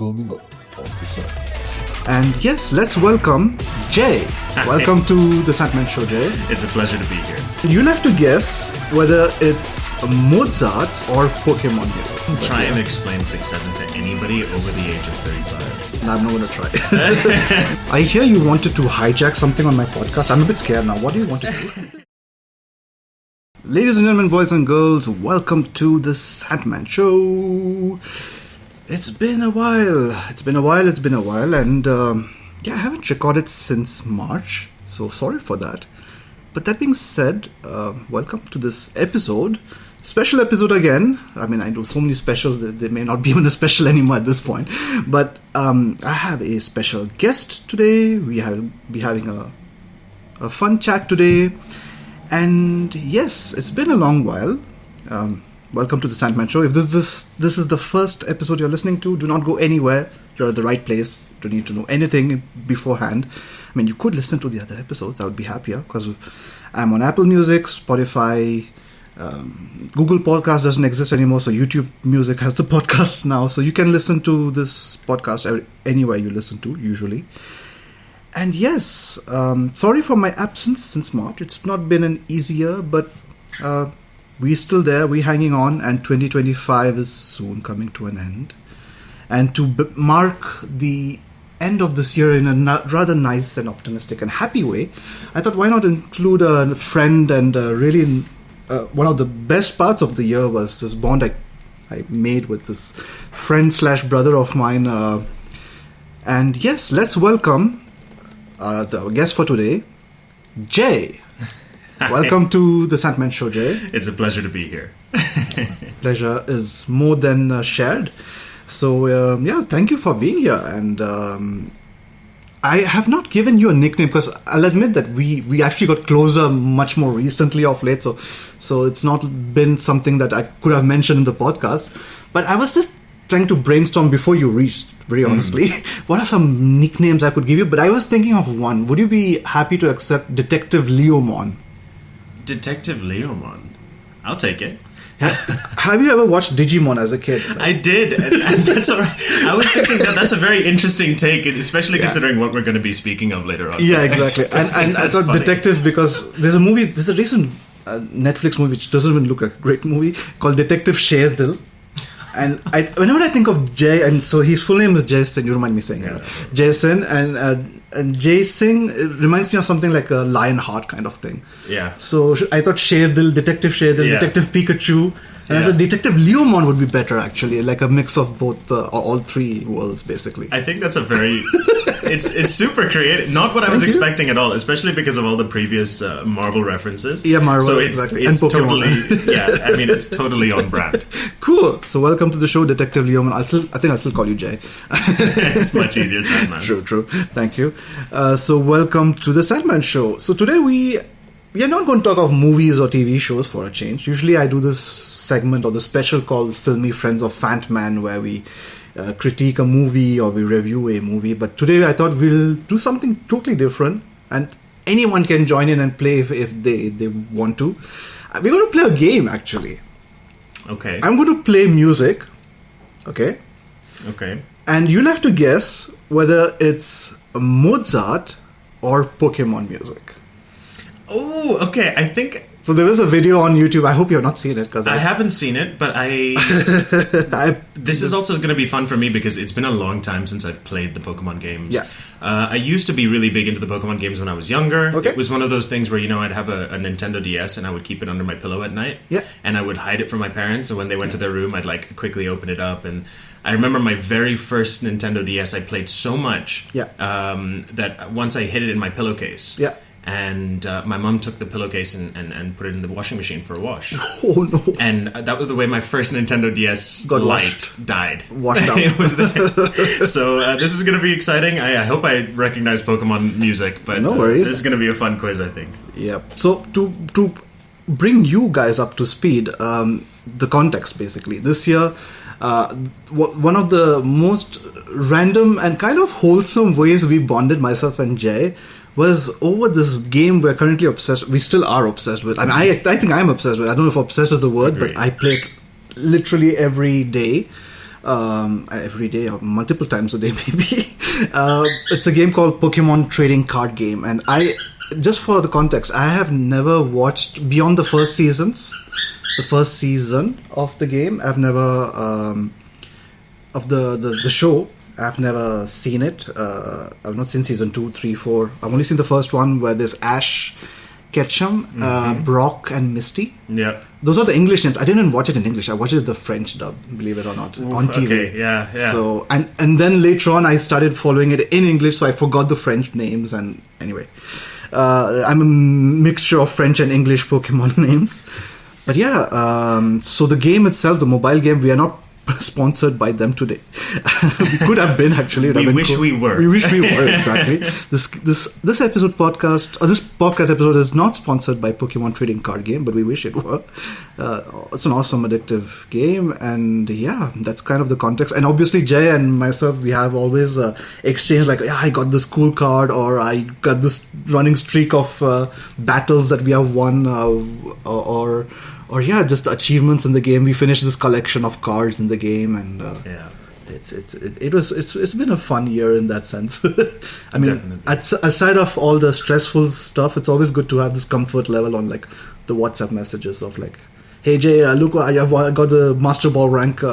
coming up on the Santman. And yes, let's welcome Jay. Welcome to the Santman Show, Jay. It's a pleasure to be here. You'll have to guess whether it's Mozart or Pokémon music. Try and explain 6-7 to anybody over the age of 35. No, I'm not going to try. I hear you wanted to hijack something on my podcast. I'm a bit scared now. What do you want to do? Ladies and gentlemen, boys and girls, welcome to the Santman Show. It's been a while, and I haven't recorded since March, so sorry for that. But that being said, welcome to this episode. Special episode again. I mean, I do so many specials that they may not be even a special anymore at this point. But I have a special guest today. We will be having a fun chat today. And yes, it's been a long while. Welcome to the Santman Show. If this is the first episode you're listening to, do not go anywhere. You're at the right place. You don't need to know anything beforehand. I mean, you could listen to the other episodes. I would be happier because I'm on Apple Music, Spotify, Google Podcast doesn't exist anymore, so YouTube Music has the podcasts now. So you can listen to this podcast anywhere you listen to, usually. And yes, sorry for my absence since March. It's not been an easy year, but we're still there, we're hanging on, and 2025 is soon coming to an end. And to mark the end of this year in a rather nice and optimistic and happy way, I thought why not include a friend, and really one of the best parts of the year was this bond I made with this friend/brother of mine. And yes, let's welcome the guest for today, Jay. Welcome to the Santman Show, Jay. It's a pleasure to be here. Pleasure is more than shared. So, thank you for being here. And I have not given you a nickname because I'll admit that we actually got closer much more recently of late. So it's not been something that I could have mentioned in the podcast. But I was just trying to brainstorm before you reached, very honestly. What are some nicknames I could give you? But I was thinking of one. Would you be happy to accept Detective Leomon? Detective Leomon. I'll take it. Have you ever watched Digimon as a kid? I did, and that's all right. I was thinking that's a very interesting take, especially considering what we're going to be speaking of later on. Yeah, exactly. And I thought funny. Detective, because there's a recent Netflix movie which doesn't even look like a great movie called Detective Sherdil. And whenever I think of Jay, and so his full name is Jason, you remind me saying it, right? Jason, and Jason, it reminds me of something like a Lionheart kind of thing. Yeah. So I thought Detective Sherdil, Detective Pikachu, and I thought Detective Leomon would be better actually, like a mix of both, all three worlds basically. I think that's a very, it's super creative. Not what I was expecting at all, especially because of all the previous Marvel references. Yeah, Marvel, so exactly. It's totally, it's totally on brand. Cool. So welcome to the show, Detective Leomon. I think I'll still call you Jay. It's much easier, Santman. True. Thank you. So welcome to the Santman Show. So today we are not going to talk of movies or TV shows for a change. Usually I do this segment or the special called Filmy Friends of Santman, where we critique a movie or we review a movie. But today I thought we'll do something totally different, and anyone can join in and play if they want to. We're going to play a game actually. Okay. I'm going to play music. Okay. And you'll have to guess whether it's Mozart or Pokémon music. Oh, okay. I think... So there was a video on YouTube. I hope you have not seen it. Because I haven't seen it, but this is also going to be fun for me because it's been a long time since I've played the Pokemon games. Yeah. I used to be really big into the Pokemon games when I was younger. Okay. It was one of those things where, I'd have a Nintendo DS and I would keep it under my pillow at night. Yeah. And I would hide it from my parents. So when they went to their room, I'd quickly open it up. And I remember my very first Nintendo DS, I played so much that once I hid it in my pillowcase. Yeah. And my mom took the pillowcase and put it in the washing machine for a wash. Oh no! And that was the way my first Nintendo DS died. Washed out. It was there. So this is going to be exciting. I hope I recognize Pokemon music, but no worries. This is going to be a fun quiz, I think. Yeah. So to bring you guys up to speed, the context basically. This year, one of the most random and kind of wholesome ways we bonded, myself and Jay, was over this game we're currently obsessed. We still are obsessed with. I mean, I think I'm obsessed with. I don't know if obsessed is the word, Agreed. but I play it literally every day. every day or multiple times a day maybe. It's a game called Pokémon Trading Card Game, and just for the context, I have never watched beyond the first season of the game. I've never of the show. I've never seen it. I've not seen season 2, 3, 4. I've only seen the first one where there's Ash Ketchum, Brock, and Misty. Yeah. Those are the English names. I didn't watch it in English. I watched it in the French dub, believe it or not, on TV. Okay, yeah. So, and then later on, I started following it in English, so I forgot the French names. And anyway, I'm a mixture of French and English Pokemon names. But yeah, so the game itself, the mobile game, we are not sponsored by them today. We could have been, actually. We wish we were. We wish we were, exactly. This podcast episode is not sponsored by Pokemon Trading Card Game, but we wish it were. It's an awesome, addictive game, and yeah, that's kind of the context. And obviously, Jay and myself, we have always exchanged like, yeah, I got this cool card, or I got this running streak of battles that we have won, or yeah, just the achievements in the game. We finished this collection of cards in the game, and it's been a fun year in that sense. I mean, aside of all the stressful stuff, it's always good to have this comfort level on like the WhatsApp messages of like, hey Jay, look, I got the Master Ball rank.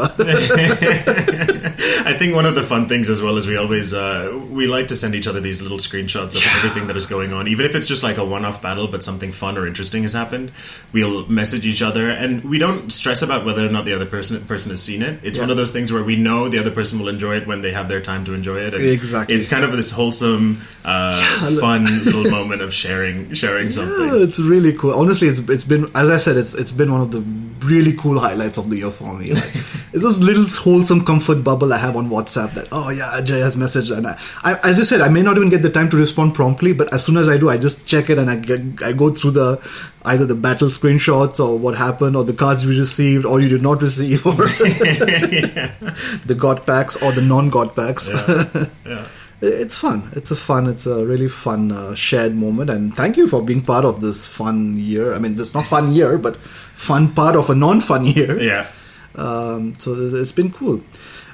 I think one of the fun things as well is we always we like to send each other these little screenshots of everything that is going on, even if it's just like a one-off battle but something fun or interesting has happened. We'll message each other, and we don't stress about whether or not the other person has seen it. It's one of those things where we know the other person will enjoy it when they have their time to enjoy it, and exactly. It's kind of this wholesome fun little moment of sharing something. It's really cool. Honestly, it's been, as I said, it's been one of the really cool highlights of the year for me. Like, it's this little wholesome comfort bubble I have on WhatsApp that, oh yeah, Jay has messaged, and I as you said, I may not even get the time to respond promptly, but as soon as I do, I just check it and I go through either the battle screenshots or what happened, or the cards we received or you did not receive, or the God packs or the non-God packs. Yeah. It's fun. It's a really fun shared moment, and thank you for being part of this fun year. I mean, this not fun year, but fun part of a non-fun year. Yeah. So it's been cool.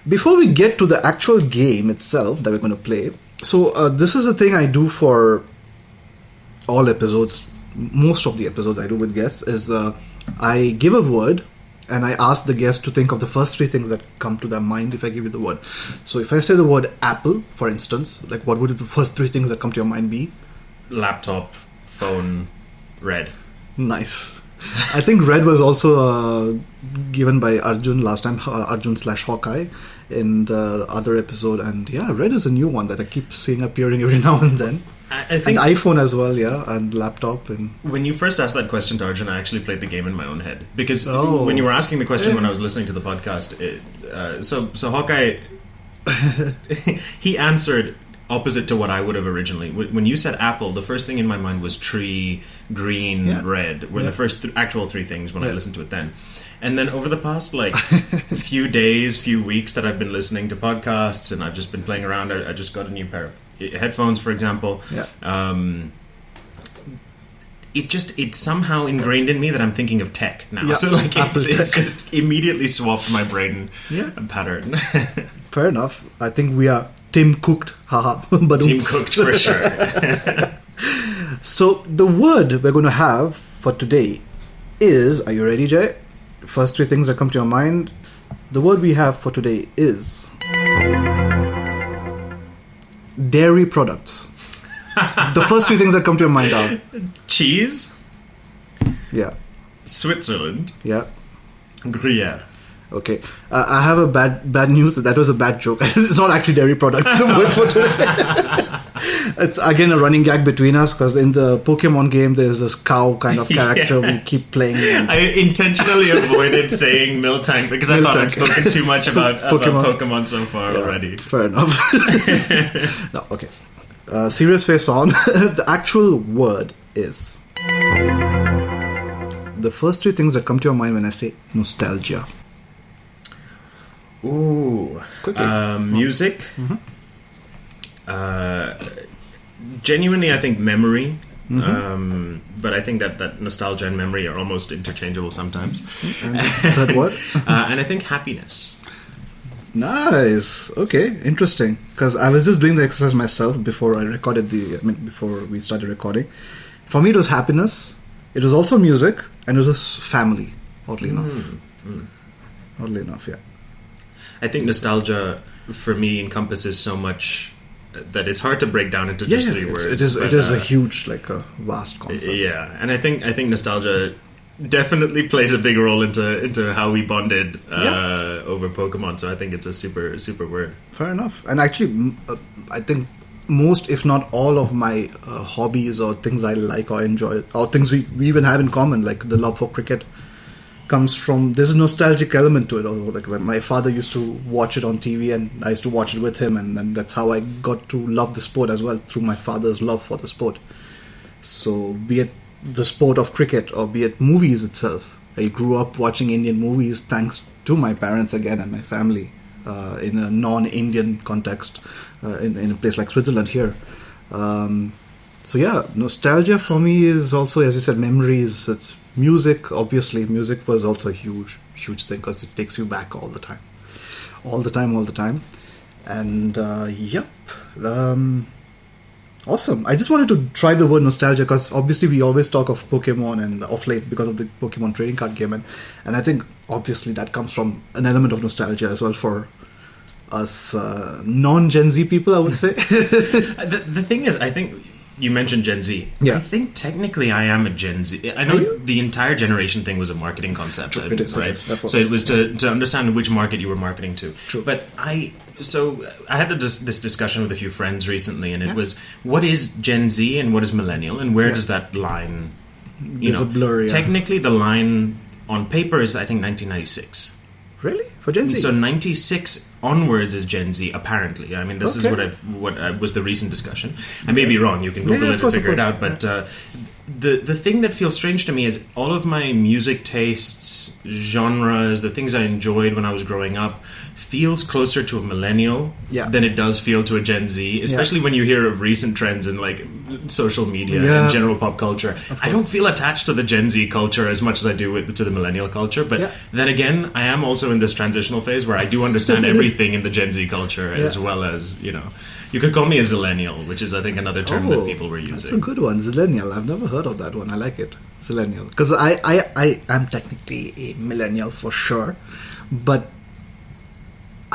Before we get to the actual game itself that we're going to play, so this is a thing I do for all episodes. Most of the episodes I do with guests is I give a word, and I ask the guest to think of the first 3 things that come to their mind if I give you the word. So if I say the word apple, for instance, like what would the first 3 things that come to your mind be? Laptop, phone, red. Nice. I think red was also given by Arjun last time, Arjun/Hawkeye in the other episode. And yeah, red is a new one that I keep seeing appearing every now and then. I think, and iPhone as well, yeah, and laptop. And when you first asked that question to Arjun, I actually played the game in my own head, because when you were asking the question when I was listening to the podcast, so Hawkeye, he answered opposite to what I would have originally. When you said apple, the first thing in my mind was tree, green, red, were the first actual 3 things when I listened to it then. And then over the past few days, few weeks that I've been listening to podcasts, and I've just been playing around, I just got a new pair of headphones, for example. It somehow ingrained in me that I'm thinking of tech now. So it just immediately swapped my brain pattern. Fair enough. I think we are Tim cooked. Haha. Tim cooked for sure. So the word we're going to have for today is, are you ready, Jay? First 3 things that come to your mind. The word we have for today is dairy products. The first 3 things that come to your mind are cheese. Yeah. Switzerland. Yeah. Gruyere. Okay. I have a bad news. That was a bad joke. It's not actually dairy products. The word for today. It's again a running gag between us, because in the Pokemon game there's this cow kind of character we keep playing. I intentionally avoided saying Miltank because I thought I'd spoken too much about Pokemon so far already. Fair enough. No, okay. Serious face on. The actual word is, the first 3 things that come to your mind when I say nostalgia. Ooh. Music. Mm-hmm. Genuinely, I think memory. Mm-hmm. But I think that nostalgia and memory are almost interchangeable sometimes. And that what? And I think happiness. Nice. Okay, interesting. Because I was just doing the exercise myself before before we started recording. For me, it was happiness. It was also music, and it was family. Oddly enough. Oddly enough, yeah. I think nostalgia for me encompasses so much that it's hard to break down into just three words. It is a huge, like a vast concept. Yeah, and I think nostalgia definitely plays a big role into how we bonded over Pokemon. So I think it's a super word. Fair enough. And actually, I think most, if not all, of my hobbies or things I like or enjoy, or things we even have in common, like the love for cricket, comes from, there's a nostalgic element to it. Although, like when my father used to watch it on TV, and I used to watch it with him, and then that's how I got to love the sport as well, through my father's love for the sport. So be it the sport of cricket or be it movies itself, I grew up watching Indian movies thanks to my parents again and my family, in a non-Indian context, in a place like Switzerland here. So yeah, nostalgia for me is also, as you said, memories. It's music. Obviously, music was also a huge thing because it takes you back all the time. And yep. Awesome. I just wanted to try the word nostalgia because obviously we always talk of Pokemon and off late because of the Pokemon trading card game, and I think obviously that comes from an element of nostalgia as well for us non-Gen Z people, I would say. The thing is, I think you mentioned Gen Z. Yeah. I think technically I am a Gen Z. I know the entire generation thing was a marketing concept, True, it is, right? So it was to understand which market you were marketing to. True. But I had this discussion with a few friends recently, and it was, what is Gen Z and what is millennial, and where does that line, There's a blur, yeah. Technically the line on paper is, I think, 1996. Really? For Gen Z? So 96 onwards is Gen Z, apparently. I mean, this is what was the recent discussion. I may be wrong. You can Google it and figure it out. But the thing that feels strange to me is all of my music tastes, genres, the things I enjoyed when I was growing up, feels closer to a millennial than it does feel to a Gen Z, especially when you hear of recent trends in like social media and general pop culture. I don't feel attached to the Gen Z culture as much as I do to the millennial culture, but then again, I am also in this transitional phase where I do understand everything in the Gen Z culture, as well as, you could call me a zillennial, which is, I think, another term that people were using. That's a good one, zillennial. I've never heard of that one. I like it, zillennial, because I am technically a millennial for sure, but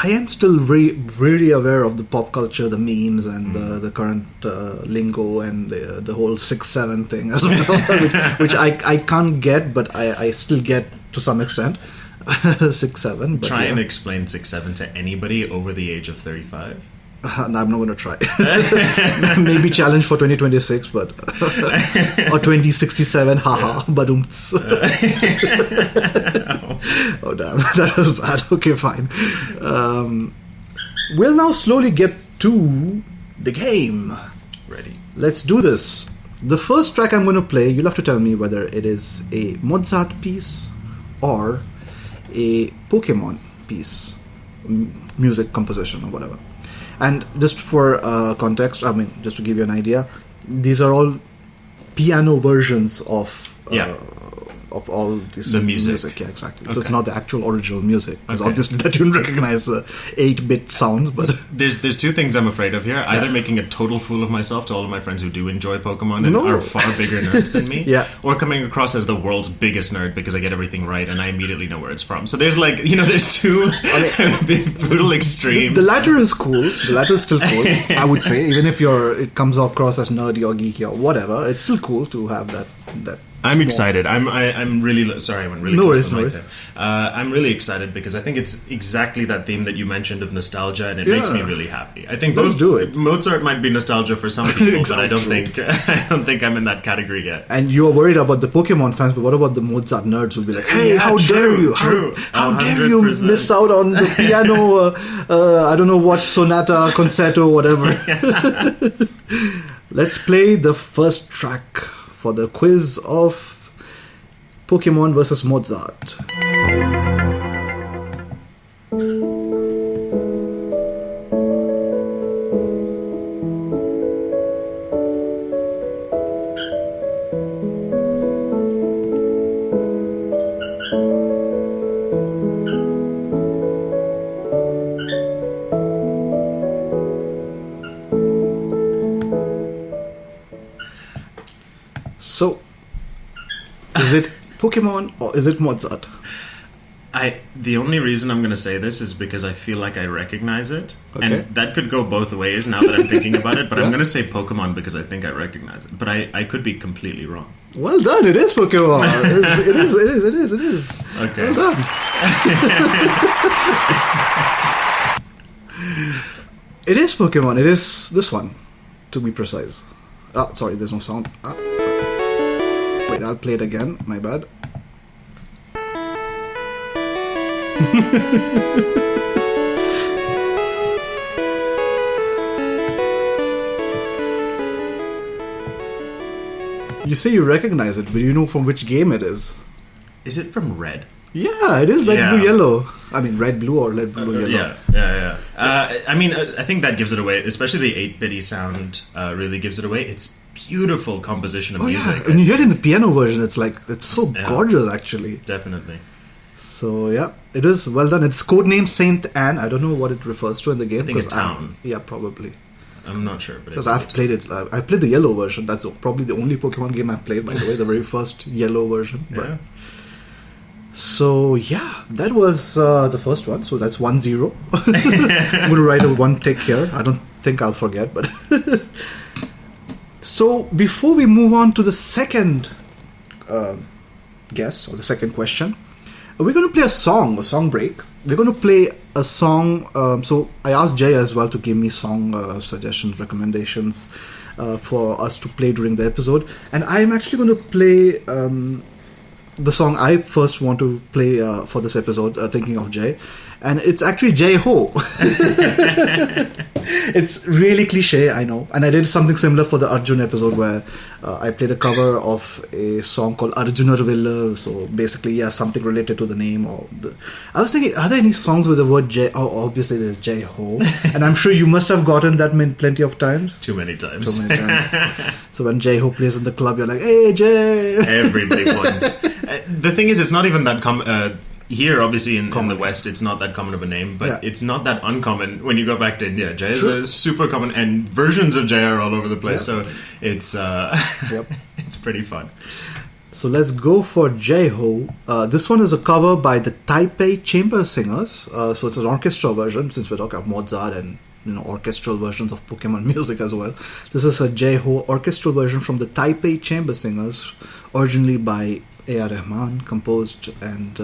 I am still really aware of the pop culture, the memes, and the current lingo, and the whole 6-7 thing as well, which I can't get, but I still get to some extent. 6-7. Try and explain 6-7 to anybody over the age of 35. No, I'm not going to try. Maybe challenge for 2026, but or 2067. Haha, badumts. Oh damn, that was bad. Okay, fine. We'll now slowly get to the game. Ready? Let's do this. The first track I'm going to play, you'll have to tell me whether it is a Mozart piece or a Pokémon piece, music composition or whatever. And just for context, I mean, just to give you an idea, these are all piano versions of all this music. Yeah, exactly. Okay. So it's not the actual original music, because obviously that you don't recognize the 8-bit sounds. But there's two things I'm afraid of here: either making a total fool of myself to all of my friends who do enjoy Pokemon and are far bigger nerds than me, or coming across as the world's biggest nerd because I get everything right and I immediately know where it's from. So there's there's two brutal extremes. The latter is cool. The latter is still cool. I would say, even if it comes across as nerdy or geeky or whatever, it's still cool to have that. I'm excited. I'm really sorry. I went really close to the mic there. I'm really excited because I think it's exactly that theme that you mentioned of nostalgia, and it makes me really happy. I think Mozart might be nostalgia for some people, but I don't think I'm in that category yet. And you are worried about the Pokemon fans, but what about the Mozart nerds who'll be like, "Hey, how dare you? How dare you miss out on the piano? I don't know what sonata, concerto, whatever." Let's play the first track for the quiz of Pokemon versus Mozart. So, is it Pokemon or is it Mozart? The only reason I'm going to say this is because I feel like I recognize it. Okay. And that could go both ways now that I'm thinking about it. But I'm going to say Pokemon because I think I recognize it. But I could be completely wrong. Well done, it is Pokemon. It is. Okay. Well done. It is Pokemon. It is this one, to be precise. Oh, sorry, there's no sound. Wait, I'll play it again. My bad. You say you recognize it, but you know from which game it is. Is it from Red? Yeah, it is red, blue, yellow. I mean, red, blue, or red, blue, yellow. Yeah. I mean, I think that gives it away, especially the 8-bitty sound really gives it away. It's beautiful composition of music. Yeah. And you hear it in the piano version, it's so gorgeous, actually. Definitely. So, yeah, it is well done. It's codenamed Saint Anne. I don't know what it refers to in the game. I think a town. Yeah, probably. I'm not sure. Because I've played it. I played the yellow version. That's probably the only Pokemon game I've played, by the way. The very first yellow version. Yeah. But, so, yeah, that was the first one. So that's 1-0. I'm going to write a one tick here. I don't think I'll forget. But so, before we move on to the second guess, or the second question, we're going to play a song break. We're going to play a song. So I asked Jay as well to give me song suggestions, recommendations for us to play during the episode. And I'm actually going to play the song I first want to play for this episode, thinking of Jay. And it's actually Jai Ho. It's really cliche, I know. And I did something similar for the Arjun episode where I played a cover of a song called Arjunar Villa. So basically, yeah, something related to the name. I was thinking, are there any songs with the word Jai? Oh, obviously there's Jai Ho. And I'm sure you must have gotten that plenty of times. Too many times. So when Jai Ho plays in the club, you're like, hey, Jay. Everybody wants. The thing is, it's not even that common. Here, obviously, in the West, it's not that common of a name, but it's not that uncommon when you go back to India. Jai is a super common, and versions of Jai are all over the place, so it's it's pretty fun. So let's go for Jai Ho. This one is a cover by the Taipei Chamber Singers. So it's an orchestral version, since we're talking about Mozart and orchestral versions of Pokemon music as well. This is a Jai Ho orchestral version from the Taipei Chamber Singers, originally by A.R. Rahman, composed, and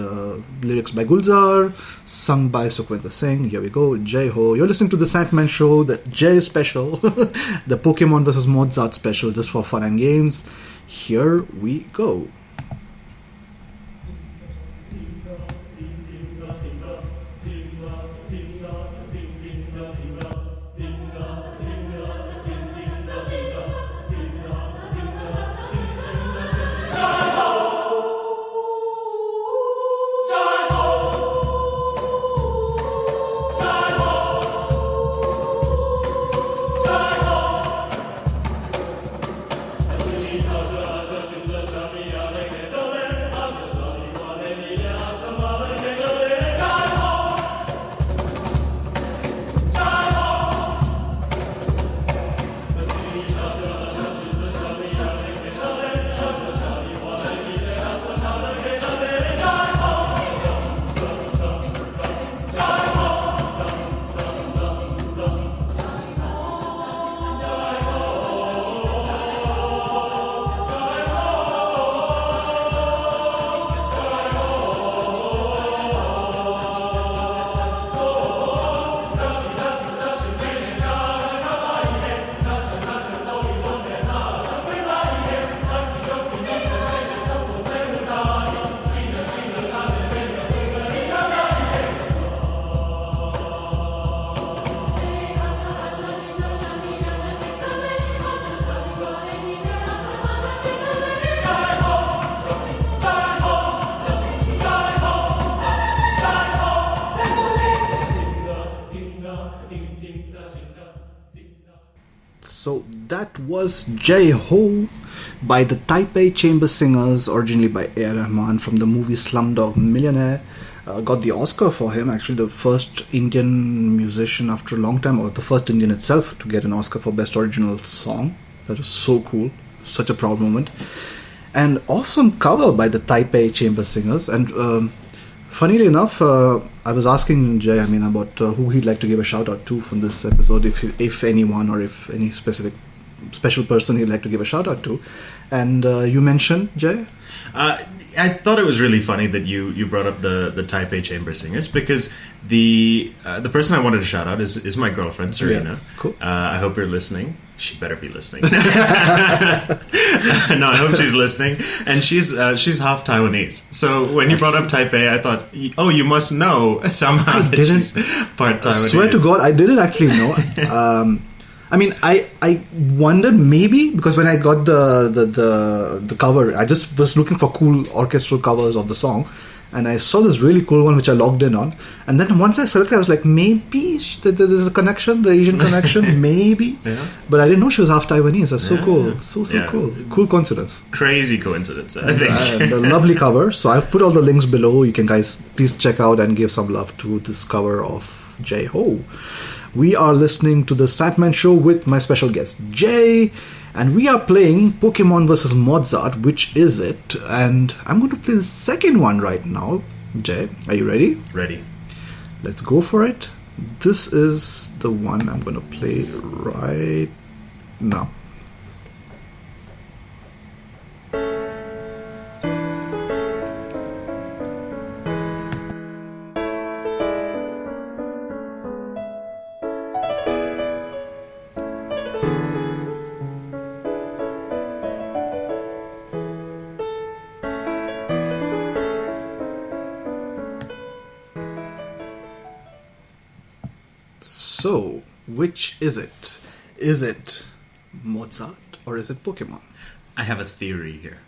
lyrics by Gulzar, sung by Sukhwinder Singh. Here we go, Jai Ho. You're listening to the Santman Show, the Jai special, the Pokemon vs. Mozart special, just for fun and games. Here we go. So that was Jai Ho by the Taipei Chamber Singers, originally by A.R. Rahman from the movie Slumdog Millionaire. Got the Oscar for him, actually the first Indian musician after a long time, or the first Indian itself to get an Oscar for Best Original Song. That was so cool. Such a proud moment. And awesome cover by the Taipei Chamber Singers. And funnily enough, I was asking Jay, about who he'd like to give a shout out to from this episode, if anyone, or if any special person he'd like to give a shout out to. And you mentioned, Jay? I thought it was really funny that you brought up the Taipei Chamber Singers, because the person I wanted to shout out is my girlfriend, Serena. Yeah, cool. I hope you're listening. She better be listening. No, I hope she's listening. And she's half Taiwanese. So when you brought up Taipei, I thought, oh, you must know somehow that she's part Taiwanese. I swear to God, I didn't actually know. I wondered maybe because when I got the cover, I just was looking for cool orchestral covers of the song, and I saw this really cool one which I logged in on. And then once I selected, I was like, maybe there's a connection, the Asian connection, maybe. Yeah. But I didn't know she was half Taiwanese. That's so cool, so cool, cool coincidence, crazy coincidence. I think and a lovely cover. So I've put all the links below. You can guys please check out and give some love to this cover of Jay Ho. We are listening to the Santman Show with my special guest, Jay. And we are playing Pokemon vs. Mozart, which is it? And I'm going to play the second one right now. Jay, are you ready? Ready. Let's go for it. This is the one I'm going to play right now. So, which is it? Is it Mozart or is it Pokemon? I have a theory here,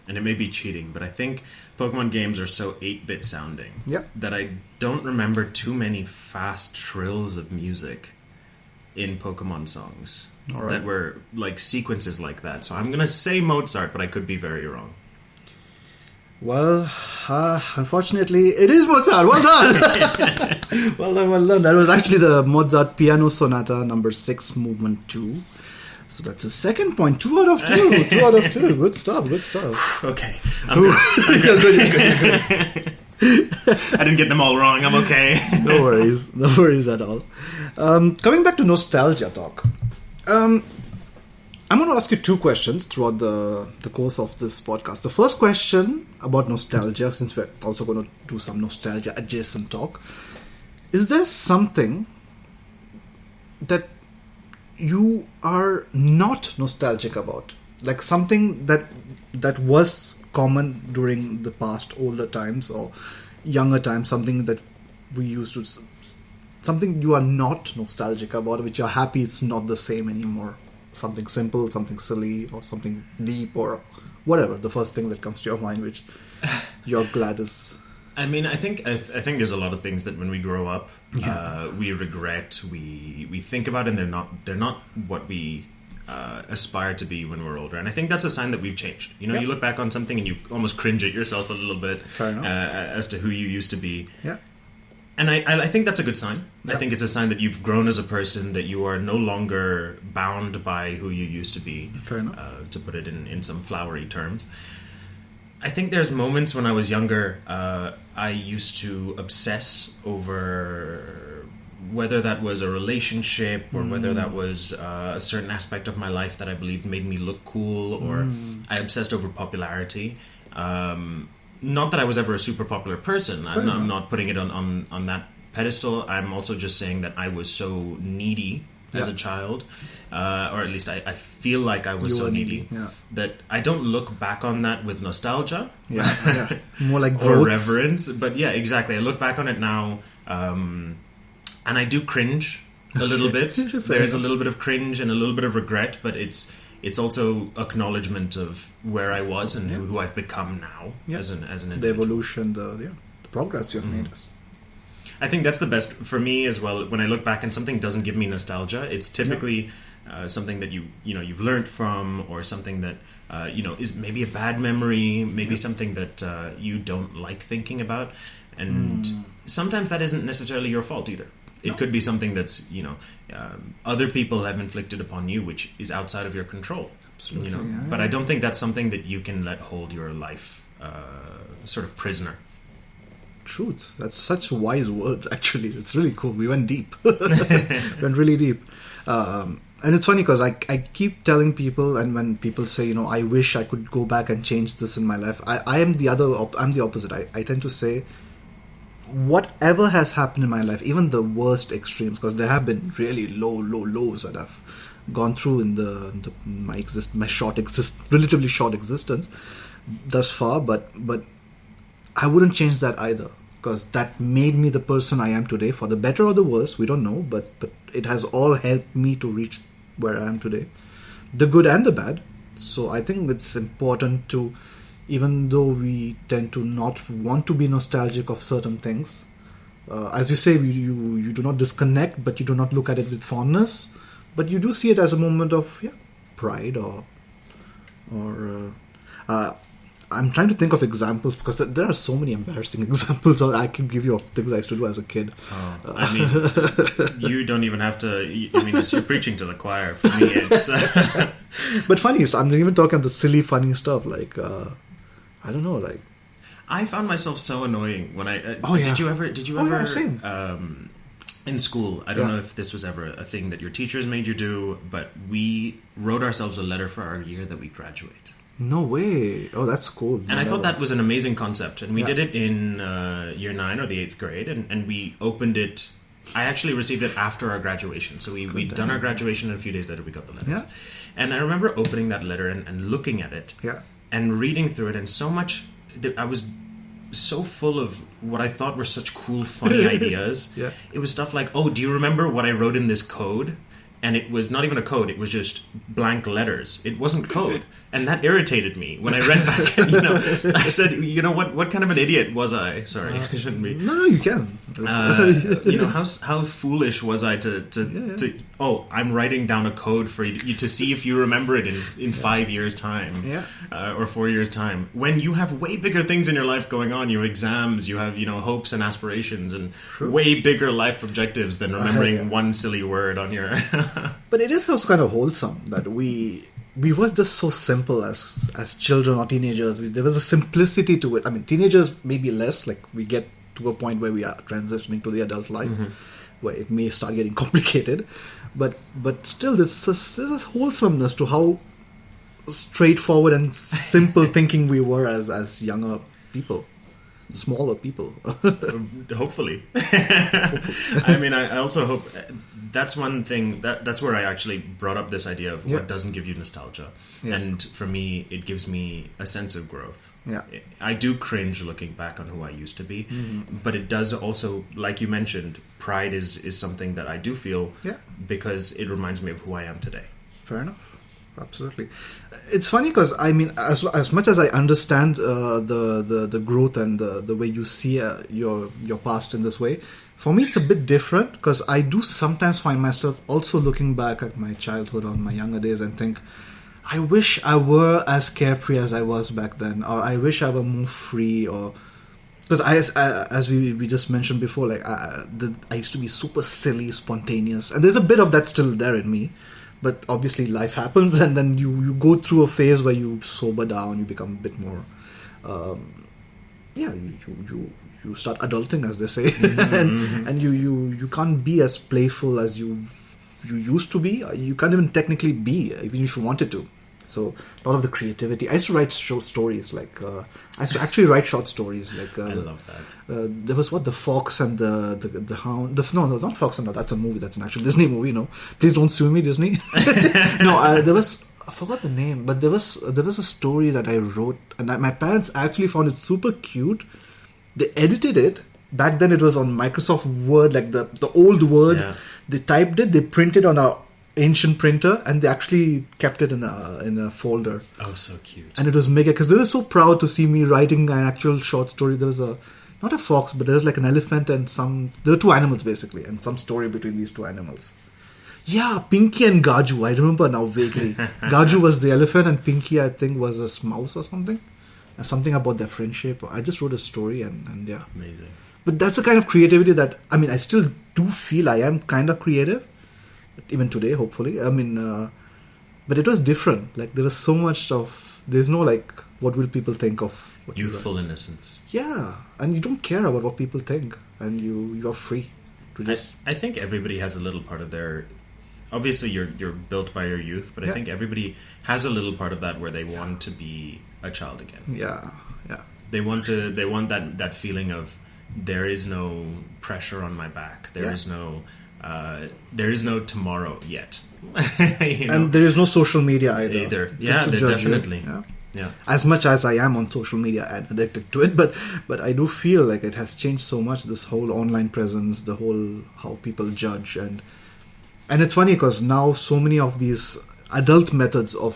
and it may be cheating, but I think Pokemon games are so 8-bit sounding that I don't remember too many fast trills of music in Pokemon songs that were like sequences like that. So I'm going to say Mozart, but I could be very wrong. Well, unfortunately, it is Mozart. Well done! Well done. That was actually the Mozart Piano Sonata number 6, movement 2. So that's a second point. 2 out of 2. 2 out of 2. Good stuff. Okay. I'm good. I didn't get them all wrong. I'm okay. No worries at all. Coming back to nostalgia talk. I'm going to ask you 2 questions throughout the course of this podcast. The first question about nostalgia, since we're also going to do some nostalgia adjacent talk. Is there something that you are not nostalgic about? Like something that was common during the past older times or younger times, something that we used to... Something you are not nostalgic about, which you're happy it's not the same anymore. Something simple, something silly, or something deep, or whatever. The first thing that comes to your mind, which you're glad is. I mean, I think there's a lot of things that when we grow up, we regret, we think about, and they're not what we aspire to be when we're older. And I think that's a sign that we've changed. You know, you look back on something and you almost cringe at yourself a little bit as to who you used to be. Yeah. And I think that's a good sign. Yeah. I think it's a sign that you've grown as a person, that you are no longer bound by who you used to be, to put it in some flowery terms. I think there's moments when I was younger, I used to obsess over whether that was a relationship or whether that was a certain aspect of my life that I believed made me look cool, or I obsessed over popularity. Not that I was ever a super popular person. I'm not putting it on that pedestal. I'm also just saying that I was so needy as a child, or at least I feel like I was so needy that I don't look back on that with nostalgia. More like growth. Or reverence. But yeah, exactly. I look back on it now, and I do cringe a little bit. There's a little bit of cringe and a little bit of regret, but it's also acknowledgement of where I was and who I've become now as an individual. The evolution, the progress you've made. I think that's the best for me as well. When I look back and something doesn't give me nostalgia, it's typically something that you've learned from, or something that is maybe a bad memory, maybe something that you don't like thinking about, and sometimes that isn't necessarily your fault either. It could be something that's, other people have inflicted upon you, which is outside of your control. Absolutely, But I don't think that's something that you can let hold your life sort of prisoner. Truth. That's such wise words, actually. It's really cool. We went deep. Went really deep. And it's funny because I keep telling people, and when people say, I wish I could go back and change this in my life, I am I'm the opposite. I tend to say, whatever has happened in my life, even the worst extremes, because there have been really lows that I've gone through in my relatively short existence thus far, but I wouldn't change that either, because that made me the person I am today, for the better or the worse, we don't know, but it has all helped me to reach where I am today, the good and the bad. So I think it's important to, even though we tend to not want to be nostalgic of certain things, as you say, you do not disconnect, but you do not look at it with fondness, but you do see it as a moment of pride or I'm trying to think of examples, because there are so many embarrassing examples I can give you of things I used to do as a kid. You don't even have to. You're preaching to the choir. For me, it's. But funny, I'm even talking the silly, funny stuff like I don't know, like. I found myself so annoying when I. Did you ever? Same. In school, I don't know if this was ever a thing that your teachers made you do, but we wrote ourselves a letter for our year that we graduate. No way. Oh, that's cool. And I thought that was an amazing concept. And we did it in year 9 or the 8th grade. And we opened it. I actually received it after our graduation. So we'd done our graduation, and a few days later we got the letters. Yeah. And I remember opening that letter and looking at it. Yeah. And reading through it. And so much... I was so full of what I thought were such cool, funny ideas. Yeah. It was stuff like, do you remember what I wrote in this code? And it was not even a code, it was just blank letters. It wasn't code. And that irritated me. When I read back, I said, what kind of an idiot was I? Sorry, I shouldn't be. No, you can. How foolish was I to I'm writing down a code for you to see if you remember it in 5 years' time. Or 4 years' time. When you have way bigger things in your life going on, you have exams, you have, hopes and aspirations, and way bigger life objectives than remembering one silly word on your... But it is also kind of wholesome that we were just so simple as children or teenagers. There was a simplicity to it. I mean, teenagers maybe less, like we get to a point where we are transitioning to the adult life, where it may start getting complicated. But still, there's a wholesomeness to how straightforward and simple thinking we were as younger people. Smaller people. Hopefully. I also hope that's one thing that's where I actually brought up this idea of what doesn't give you nostalgia. And for me, it gives me a sense of growth. I do cringe looking back on who I used to be, but it does also, like you mentioned, pride is something that I do feel because it reminds me of who I am today. Fair enough. Absolutely. It's funny because, as much as I understand the growth and the way you see your past in this way, for me it's a bit different, because I do sometimes find myself also looking back at my childhood or my younger days and think, I wish I were as carefree as I was back then, or I wish I were more free, or... Because as we just mentioned before, like I used to be super silly, spontaneous, and there's a bit of that still there in me. But obviously life happens, and then you go through a phase where you sober down, you become a bit more, you start adulting, as they say, and you can't be as playful as you used to be. You can't even technically be, even if you wanted to. So a lot of the creativity. I used to write stories, like I used to actually write short stories. Like I love that. There was the Fox and the Hound. No, not Fox and the. That's a movie. That's an actual Disney movie. No, please don't sue me, Disney. No, there was. I forgot the name, but there was a story that I wrote, and my parents actually found it super cute. They edited it. Back then, it was on Microsoft Word, like the old Word. Yeah. They typed it. They printed on a ancient printer, and they actually kept it in a folder. Oh, so cute. And it was mega, because they were so proud to see me writing an actual short story. There was not a fox, but there was like an elephant and there were two animals basically, and some story between these two animals. Yeah, Pinky and Gaju, I remember now vaguely. Gaju was the elephant, and Pinky, I think, was a mouse or something. Something about their friendship. I just wrote a story, and yeah. Amazing. But that's the kind of creativity that, I mean, I still do feel I am kind of creative. Even today, hopefully. I mean, but it was different. Like, there was so much of, there's no like, what will people think of what youthful innocence. Yeah, and you don't care about what people think, and you are free to just. I think everybody has a little part of their. Obviously, you're built by your youth, but I think everybody has a little part of that where they want to be a child again. Yeah. They want that feeling of there is no pressure on my back. There is no tomorrow yet. And there is no social media either. Yeah, definitely. Yeah. As much as I am on social media and addicted to it, but I do feel like it has changed so much. This whole online presence, the whole how people judge, and it's funny because now so many of these adult methods of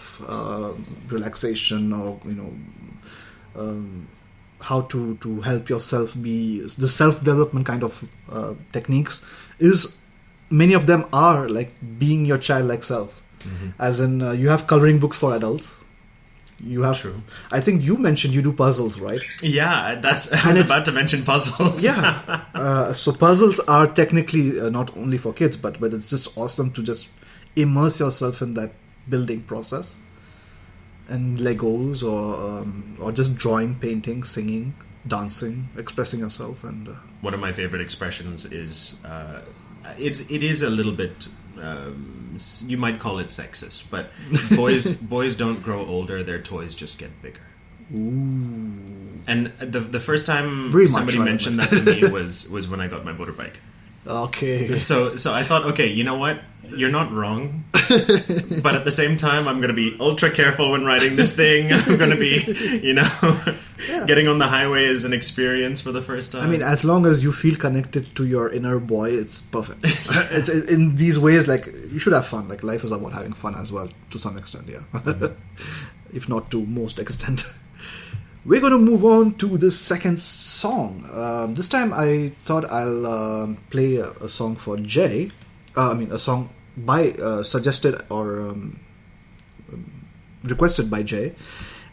relaxation, or how to help yourself be the self-development kind of techniques, is many of them are like being your childlike self. As in you have coloring books for adults. You have. True. I think you mentioned you do puzzles, right? Yeah, I was about to mention puzzles. Yeah. So puzzles are technically not only for kids, but it's just awesome to just immerse yourself in that building process. And Legos, or just drawing, painting, singing, dancing, expressing yourself, and one of my favorite expressions is it is a little bit. You might call it sexist, but boys don't grow older; their toys just get bigger. Ooh. And the first time somebody mentioned that to me was when I got my motorbike. Okay. So I thought, okay, you know what? You're not wrong, but at the same time, I'm going to be ultra careful when riding this thing. I'm going to be, getting on the highway is an experience for the first time. I mean, as long as you feel connected to your inner boy, it's perfect. It's in these ways, like, you should have fun. Like, life is about having fun as well, to some extent, yeah. If not to most extent. We're going to move on to the second song. This time I thought I'll play a song for Jay. A song by suggested or requested by Jay.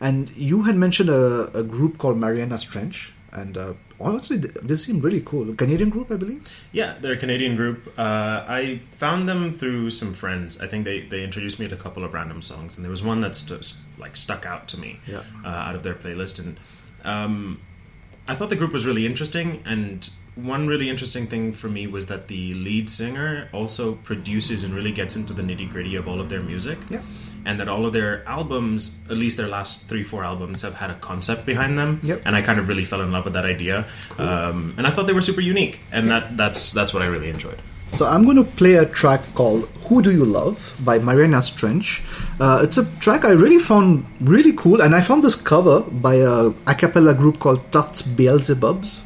And you had mentioned a group called Mariana's Trench. And honestly, they seem really cool. A Canadian group, I believe? Yeah, they're a Canadian group. I found them through some friends. I think they introduced me to a couple of random songs, and there was one that stuck out to me out of their playlist. And I thought the group was really interesting, and one really interesting thing for me was that the lead singer also produces and really gets into the nitty-gritty of all of their music. Yeah. And that all of their albums, at least their last 3-4 albums, have had a concept behind them. Yep. And I kind of really fell in love with that idea. Cool. And I thought they were super unique. And that's what I really enjoyed. So I'm going to play a track called Who Do You Love by Mariana's Trench. It's a track I really found really cool. And I found this cover by a cappella group called Tufts Beelzebubs.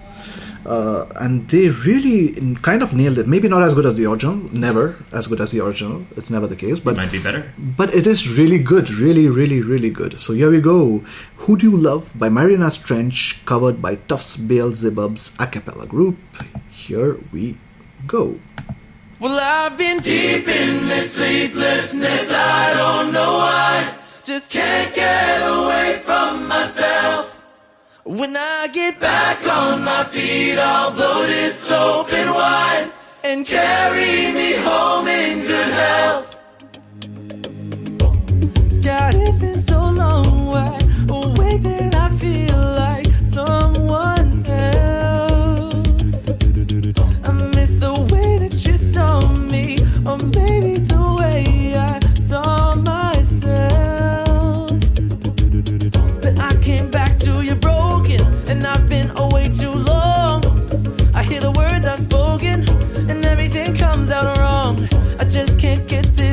And they really kind of nailed it. Maybe not as good as the original. Never as good as the original. It's never the case. But it might be better. But it is really good. Really, really, really good. So here we go. Who Do You Love by Mariana's Trench, covered by Tufts Beelzebubs a cappella group. Here we go. Well, I've been deep in this sleeplessness. I don't know why. Just can't get away from myself. When I get back on my feet, I'll blow this open wide and carry me home in good health. God, it's been so long, wide awake that I feel like someone else. I miss the way that you saw me, or maybe the way I saw myself. But I came back to you broken, and I've been away too long. I hear the words I've spoken, and everything comes out wrong. I just can't get this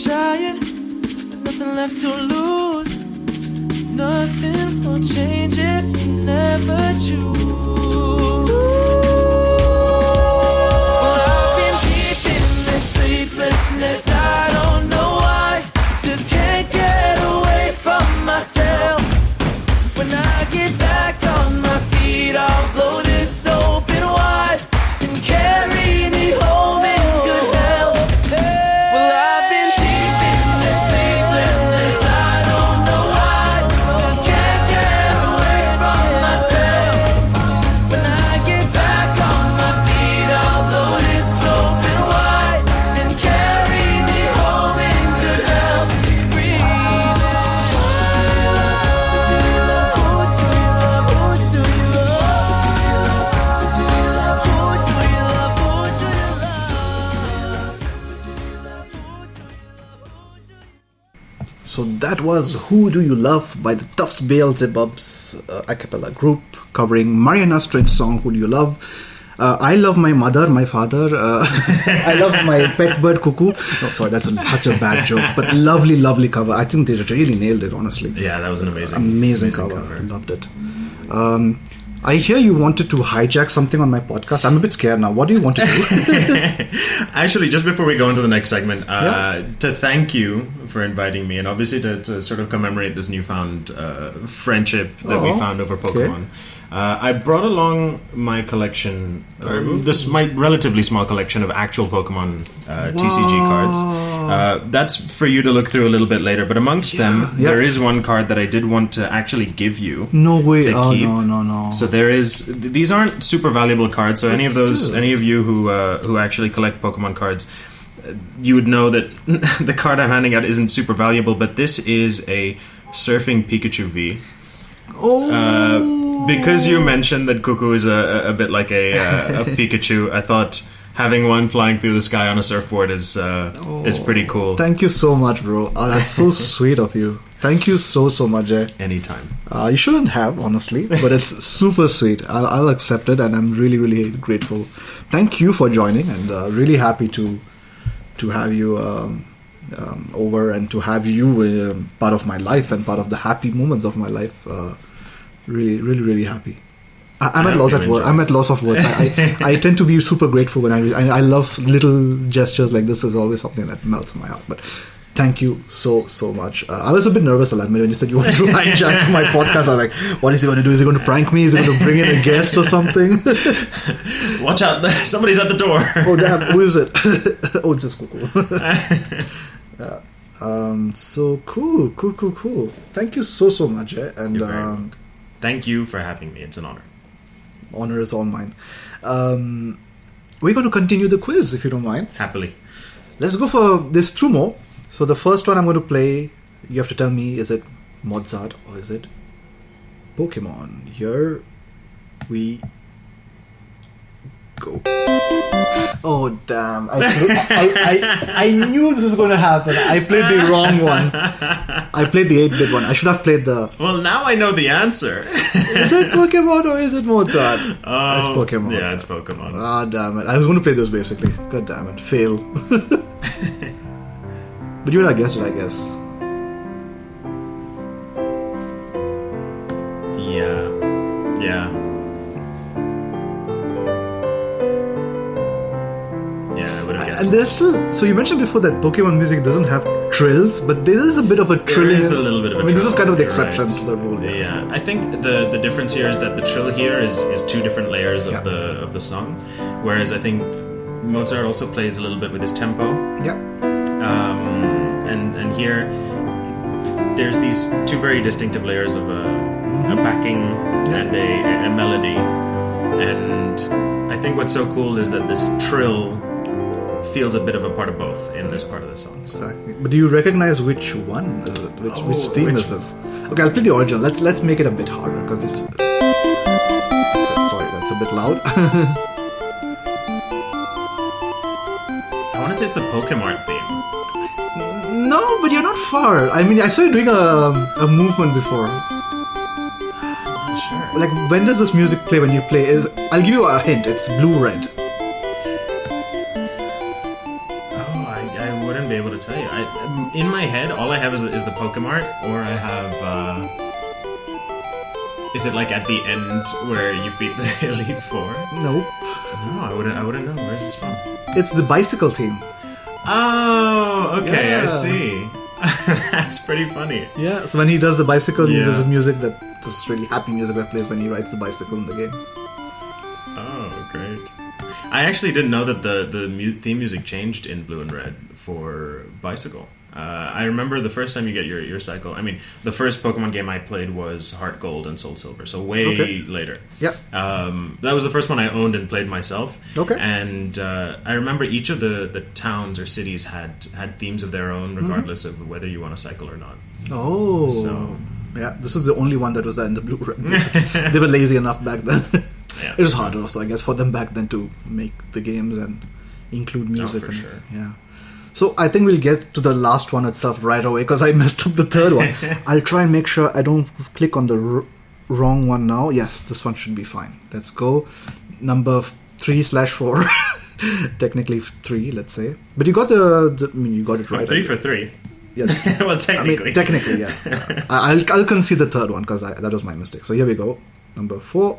trying. There's nothing left to lose. Nothing will change if you never choose. Well, I've been deep in this sleeplessness. I don't know why. Just can't get away from myself. When I get back on my feet, I'll blow this open wide and carry me home in good health. Well, I've been deep in this sleeplessness. I don't know why. Just can't get away from myself. When I get back on my feet, I'll blow this open wide and carry me home in good health. Screaming. So that was Who Do You Love by the Tufts Beelzebubs a cappella group covering Mariana's strange song Who Do You Love. I love my mother, my father. I love my pet bird Cuckoo. No, sorry, that's such a bad joke. But lovely, lovely cover. I think they really nailed it, honestly. Yeah, that was an Amazing cover. I loved it. I hear you wanted to hijack something on my podcast. I'm a bit scared now. What do you want to do? Actually, just before we go into the next segment, to thank you for inviting me, and obviously to sort of commemorate this newfound friendship that we found over Pokemon. I brought along my collection, my relatively small collection of actual Pokemon TCG cards. That's for you to look through a little bit later. But amongst them, there is one card that I did want to actually give you. No way! To keep. No. So there is. These aren't super valuable cards. So any of you who actually collect Pokemon cards, you would know that the card I'm handing out isn't super valuable. But this is a Surfing Pikachu V. Because you mentioned that Cuckoo is a bit like a Pikachu, I thought having one flying through the sky on a surfboard is pretty cool. Thank you so much, bro. Oh, that's so sweet of you. Thank you so much, eh? Anytime. You shouldn't have, honestly, but it's super sweet. I'll accept it, and I'm really, really grateful. Thank you for joining, and really happy to have you over and to have you part of my life and part of the happy moments of my life. Really, really, really happy. I'm at loss of words. I tend to be super grateful when I love little gestures like this. Is always something that melts my heart. But thank you so much. I was a bit nervous, I'll admit, when you said you wanted to hijack my podcast. I was like, what is he going to do? Is he going to prank me? Is he going to bring in a guest or something? Watch out! Somebody's at the door. Oh damn! Who is it? Oh, it's just Cuckoo. So cool. Thank you so much, eh? And thank you for having me. It's an honor. Honor is all mine. We're going to continue the quiz, if you don't mind. Happily. Let's go for... There's two more. So the first one I'm going to play, you have to tell me, is it Mozart or is it Pokemon? Here we go. Oh damn! I knew this was going to happen. I played the wrong one. I played the 8-bit one. I should have played the... Well, now I know the answer. Is it Pokemon or is it Mozart? It's Pokemon. Yeah, it's Pokemon. Ah, damn it. I was going to play this basically. God damn it. Fail. But you would have guessed it, I guess. Yeah. And there's still... So you mentioned before that Pokemon music doesn't have trills, but there is a bit of a trill. There is a little bit of a trill. this is kind of the exception to the rule. Yeah. I think the difference here is that the trill here is two different layers of the song, whereas I think Mozart also plays a little bit with his tempo. Yeah. And here there's these two very distinctive layers of a backing and a melody, and I think what's so cool is that this trill feels a bit of a part of both in this part of the song. So. Exactly. But do you recognize which one is it? Which theme is this? Okay, I'll play the original. Let's make it a bit harder because it's... Sorry, that's a bit loud. I want to say it's the Pokemon theme. No, but you're not far. I mean, I saw you doing a movement before. I'm not sure. Like, when does this music play when you play? I'll give you a hint. It's blue-red. I wouldn't be able to tell you. In my head, all I have is the Pokemon, or I have. Is it like at the end where you beat the Elite Four? Nope. No, I wouldn't know. Where's this from? It's the bicycle theme. Oh, okay, Yeah. I see. That's pretty funny. Yeah, so when he does the bicycle, he Yeah. uses music that this really happy music that plays when he rides the bicycle in the game. Oh, great. I actually didn't know that the theme music changed in Blue and Red for Bicycle. I remember the first time you get your cycle. I mean, the first Pokemon game I played was Heart Gold and Soul Silver, so way later. Yeah. That was the first one I owned and played myself. Okay. And I remember each of the towns or cities had themes of their own, regardless of whether you want to cycle or not. Oh. So yeah, this was the only one that was there in the Blu-ray. They were lazy enough back then. Yeah. It was hard also, I guess, for them back then to make the games and include music. for sure. Yeah. So I think we'll get to the last one itself right away because I messed up the third one. I'll try and make sure I don't click on the wrong one now. Yes, this one should be fine. Let's go. Number 3/4. Technically 3, let's say. But you got you got it right. 3 for 3. Yes. Well, technically. I mean, technically, yeah. I'll concede the third one because that was my mistake. So here we go. Number 4.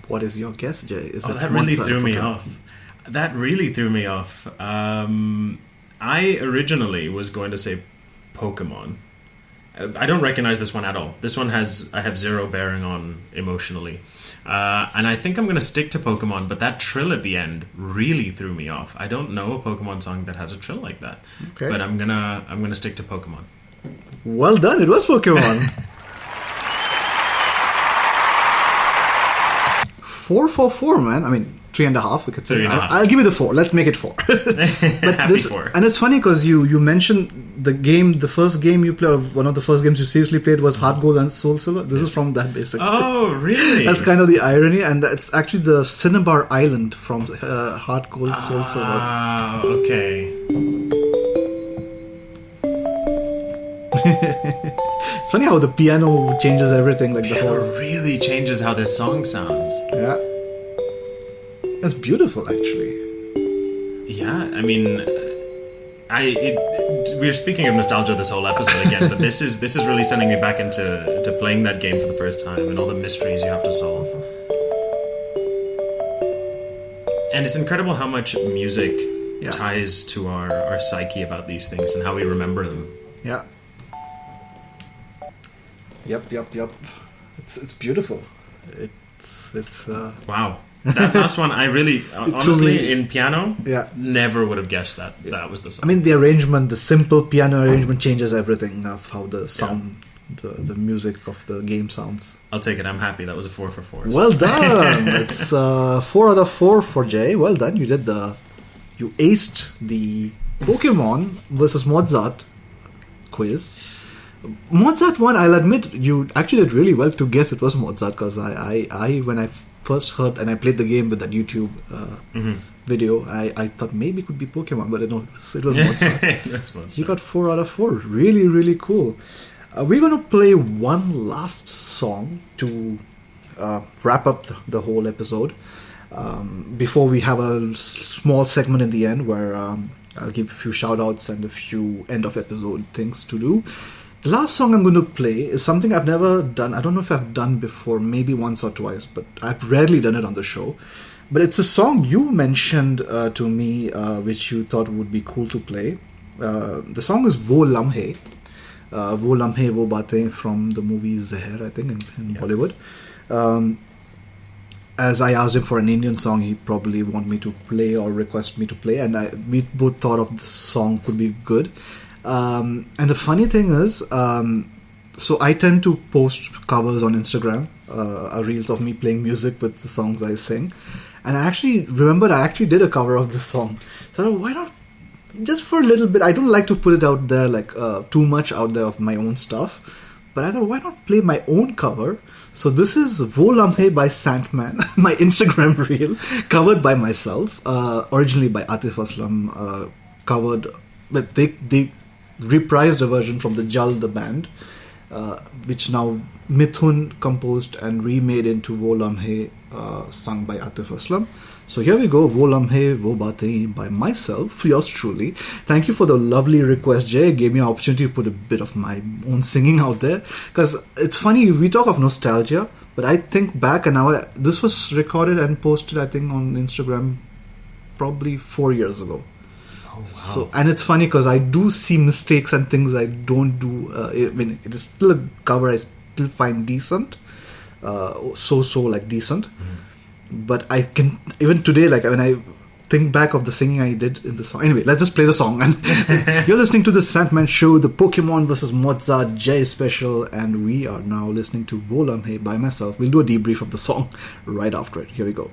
What is your guess, Jay? Is it That really Mozart threw me Pokemon? off. That really threw me off. I originally was going to say Pokemon. I don't recognize this one at all. This one I have zero bearing on emotionally. And I think I'm going to stick to Pokemon, but that trill at the end really threw me off. I don't know a Pokemon song that has a trill like that. Okay. But I'm gonna stick to Pokemon. Well done. It was Pokemon. 4 for 4, man. I mean, 3.5. We could say. 3.5. I'll give you the 4. Let's make it 4. Happy 4. And it's funny because you mentioned the first game you played, or one of the first games you seriously played was Heart Gold and Soul Silver. This is from that, basically. Oh, really? That's kind of the irony, and it's actually the Cinnabar Island from Heart Gold, Soul Silver. Ah, okay. It's funny how the piano changes everything, like the It whole. really changes how this song sounds. Yeah, it's beautiful, actually. Yeah, I mean, we're speaking of nostalgia this whole episode again, but this is really sending me back into playing that game for the first time and all the mysteries you have to solve. And it's incredible how much music ties to our psyche about these things and how we remember them. Yeah. Yep. It's beautiful. It's Wow. That last one, I really, honestly, in piano, never would have guessed that was the song. I mean, the arrangement, the simple piano arrangement changes everything of how the sound, the music of the game sounds. I'll take it. I'm happy. That was a 4 for 4. Well done. It's 4 out of 4 for Jay. Well done. You aced the Pokemon versus Mozart quiz. Mozart one, I'll admit, you actually did really well to guess it was Mozart because I when I first heard and I played the game with that YouTube video, I thought maybe it could be Pokemon, but no, it was Mozart. That's Mozart. He got 4 out of 4. Really, really cool. We're going to play one last song to wrap up the whole episode before we have a small segment in the end where I'll give a few shout outs and a few end of episode things to do. The last song I'm going to play is something I've never done. I don't know if I've done before, maybe once or twice, but I've rarely done it on the show. But it's a song you mentioned to me, which you thought would be cool to play. The song is Wo Lamhe. Wo Lamhe Wo Baatein from the movie Zeher, I think, in Bollywood. As I asked him for an Indian song, he probably want me to play or request me to play, and we both thought of this song could be good. And the funny thing is, so I tend to post covers on Instagram, reels of me playing music with the songs I sing. And I actually remembered I actually did a cover of this song. So I thought, why not just for a little bit. I don't like to put it out there like too much out there of my own stuff, but I thought, why not play my own cover? So this is Wo Lamhe by Santman, my Instagram reel, covered by myself, originally by Atif Aslam, covered, but they reprised a version from the Jal, the band, which now Mithun composed and remade into Wo Lamhe, sung by Atif Aslam. So here we go, Wo Lamhe Wo Baatein by myself, yours truly. Thank you for the lovely request, Jay. It gave me an opportunity to put a bit of my own singing out there. Because it's funny, we talk of nostalgia, but I think back and now, this was recorded and posted, I think, on Instagram probably 4 years ago. Oh, wow. So, and it's funny because I do see mistakes and things I don't do. I mean, it is still a cover I still find decent. Like decent. But I can, even today, like when I think back of the singing I did in the song. Anyway, let's just play the song. And you're listening to the Santman Show, the Pokemon vs. Mozart Jay special, and we are now listening to Wo Lamhe by myself. We'll do a debrief of the song right after it. Here we go.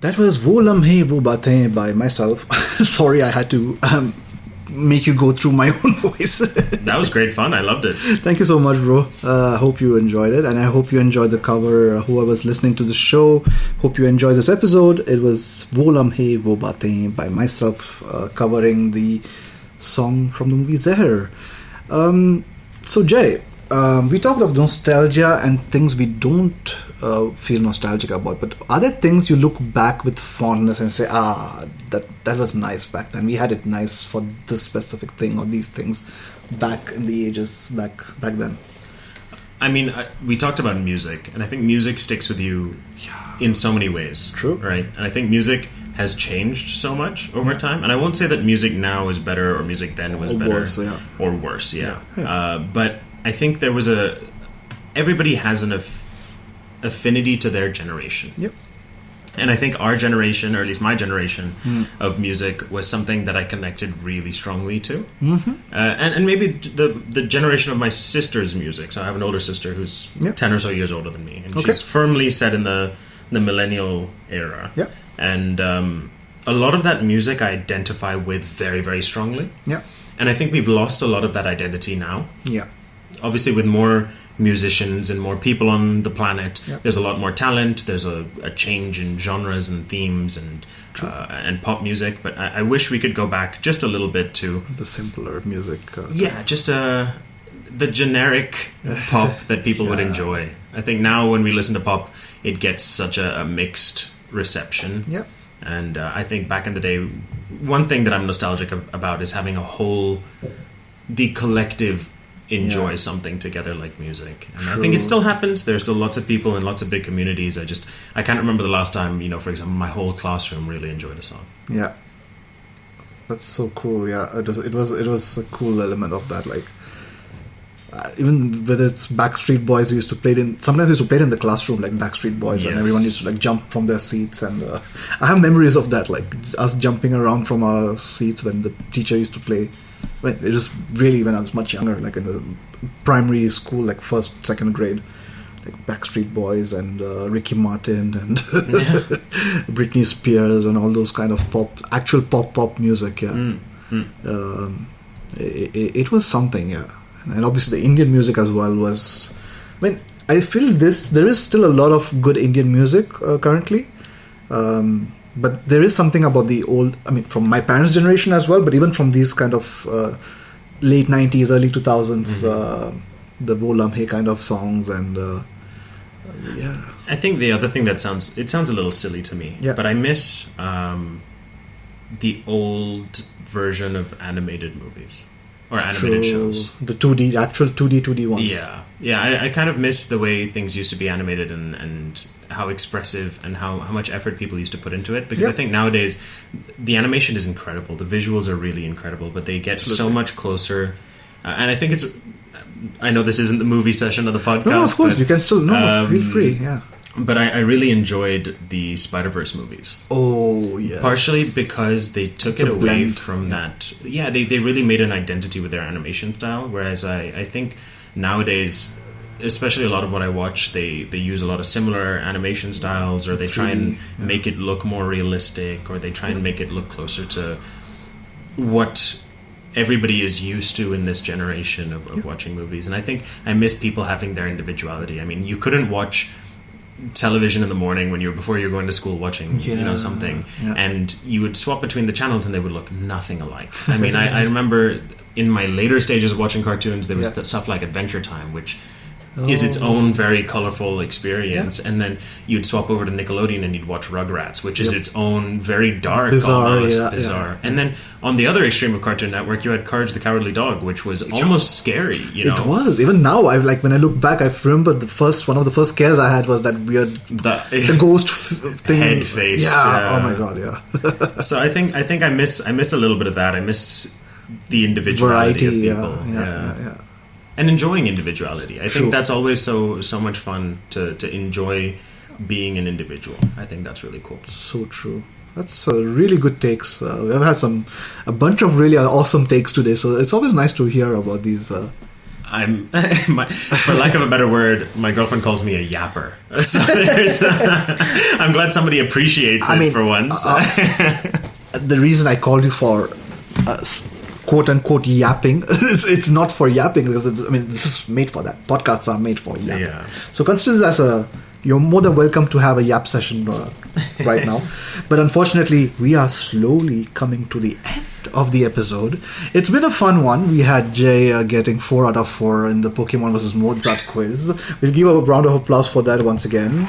That was Wo Lamhe Wo Baatein by myself. Sorry, I had to make you go through my own voice. That was great fun. I loved it. Thank you so much, bro. Hope you enjoyed it, and I hope you enjoyed the cover. Whoever's listening to the show, hope you enjoyed this episode. It was Wo Lamhe Wo Baatein by myself, covering the song from the movie Zeher. So Jay, we talked of nostalgia and things we don't feel nostalgic about, but are there things you look back with fondness and say, that was nice back then, we had it nice for this specific thing or these things back in the ages back then? I mean, we talked about music, and I think music sticks with you in so many ways. True. Right? And I think music has changed so much over time, and I won't say that music now is better or music then was better or worse, but I think there was everybody has an affinity to their generation. Yep. And I think our generation, or at least my generation, of music was something that I connected really strongly to. Mm-hmm. And maybe the generation of my sister's music. So I have an older sister who's 10 or so years older than me. And she's firmly set in the millennial era. Yeah. And a lot of that music I identify with very, very strongly. Yeah. And I think we've lost a lot of that identity now. Yeah. Obviously, with more musicians and more people on the planet, there's a lot more talent. There's a change in genres and themes and pop music. But I wish we could go back just a little bit to the simpler music. Just the generic pop that people would enjoy. I think now when we listen to pop, it gets such a mixed reception. Yeah. And I think back in the day, one thing that I'm nostalgic about is having the collective enjoy something together like music. And I think it still happens. There's still lots of people and lots of big communities. I can't remember the last time, for example, my whole classroom really enjoyed a song. Yeah. That's so cool. Yeah. It was a cool element of that. Like, even whether it's Backstreet Boys, sometimes we used to play it in the classroom, like Backstreet Boys, and everyone used to like jump from their seats. And I have memories of that, like us jumping around from our seats when the teacher used to play. It was really when I was much younger, like in the primary school, like first, second grade, like Backstreet Boys and Ricky Martin and Britney Spears and all those kind of actual pop music. Yeah, it was something. Yeah, and obviously the Indian music as well was. I feel there is still a lot of good Indian music currently. But there is something about the old, from my parents' generation as well, but even from these kind of late 90s, early 2000s, the Wo Lamhe kind of songs and I think the other thing it sounds a little silly to me, but I miss the old version of animated movies or animated shows. The 2D, actual 2D ones. Yeah, I kind of miss the way things used to be animated and how expressive and how much effort people used to put into it, because I think nowadays the animation is incredible, the visuals are really incredible, but they get so much closer, and I think I know this isn't the movie session of the podcast. No, of course, you can still feel free. Yeah, but I really enjoyed the Spider-Verse movies. Oh yes, partially because they took it away from that. Yeah, they really made an identity with their animation style, whereas I think nowadays, especially a lot of what I watch, they use a lot of similar animation styles, or they try and make it look more realistic, or they try and make it look closer to what everybody is used to in this generation of watching movies. And I think I miss people having their individuality. You couldn't watch television in the morning before you're going to school watching something, and you would swap between the channels and they would look nothing alike. I remember in my later stages of watching cartoons, there was stuff like Adventure Time, which is its own very colorful experience, and then you'd swap over to Nickelodeon and you'd watch Rugrats, which is its own very dark, bizarre. And then on the other extreme of Cartoon Network, you had Courage the Cowardly Dog, which was almost scary. It was. Even now, when I look back, I remember one of the first scares I had was that weird the ghost thing, head face. Yeah. Oh my god. Yeah. So I think I miss a little bit of that. I miss the individuality of people. Yeah. And enjoying individuality. I think that's always so much fun to enjoy being an individual. I think that's really cool. So true. That's really good takes. We've had a bunch of really awesome takes today, so it's always nice to hear about these. For lack of a better word, my girlfriend calls me a yapper. So I'm glad somebody appreciates it for once. The reason I called you for quote-unquote yapping, it's not for yapping, because this is made for that. Podcasts are made for yapping. Yeah. So consider this as you're more than welcome to have a yap session right now. But unfortunately, we are slowly coming to the end of the episode. It's been a fun one. We had Jay getting 4 out of 4 in the Pokémon vs. Mozart quiz. We'll give a round of applause for that once again.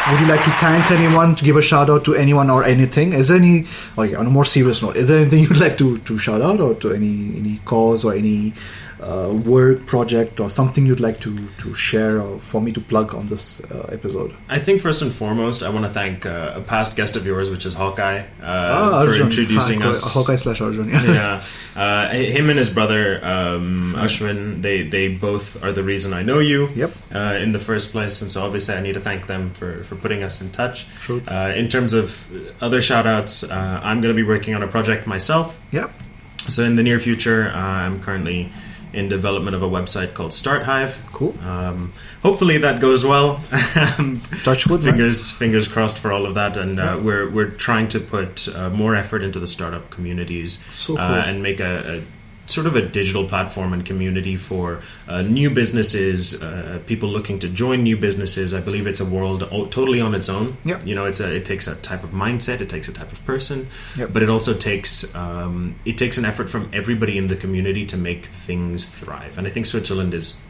Would you like to thank anyone, to give a shout out to anyone or anything? Is there any, on a more serious note, is there anything you'd like to shout out, or to any cause or any work project or something you'd like to share or for me to plug on this episode? I think first and foremost, I want to thank a past guest of yours, which is Hawkeye, for Arjun. introducing us. Hawkeye/Arjun, yeah. Him and his brother Ashwin, they both are the reason I know you. Yep. In the first place, and so obviously I need to thank them for putting us in touch. Truth. In terms of other shout outs, I'm going to be working on a project myself. Yep. So in the near future, I'm currently in development of a website called StartHive. Cool. Hopefully that goes well. Touch wood, fingers crossed for all of that, and we're trying to put more effort into the startup communities. So cool. And make a sort of a digital platform and community for new businesses, people looking to join new businesses. I believe it's a world totally on its own. Yep. It takes a type of mindset, it takes a type of person, Yep. but it also takes an effort from everybody in the community to make things thrive. And I think Switzerland is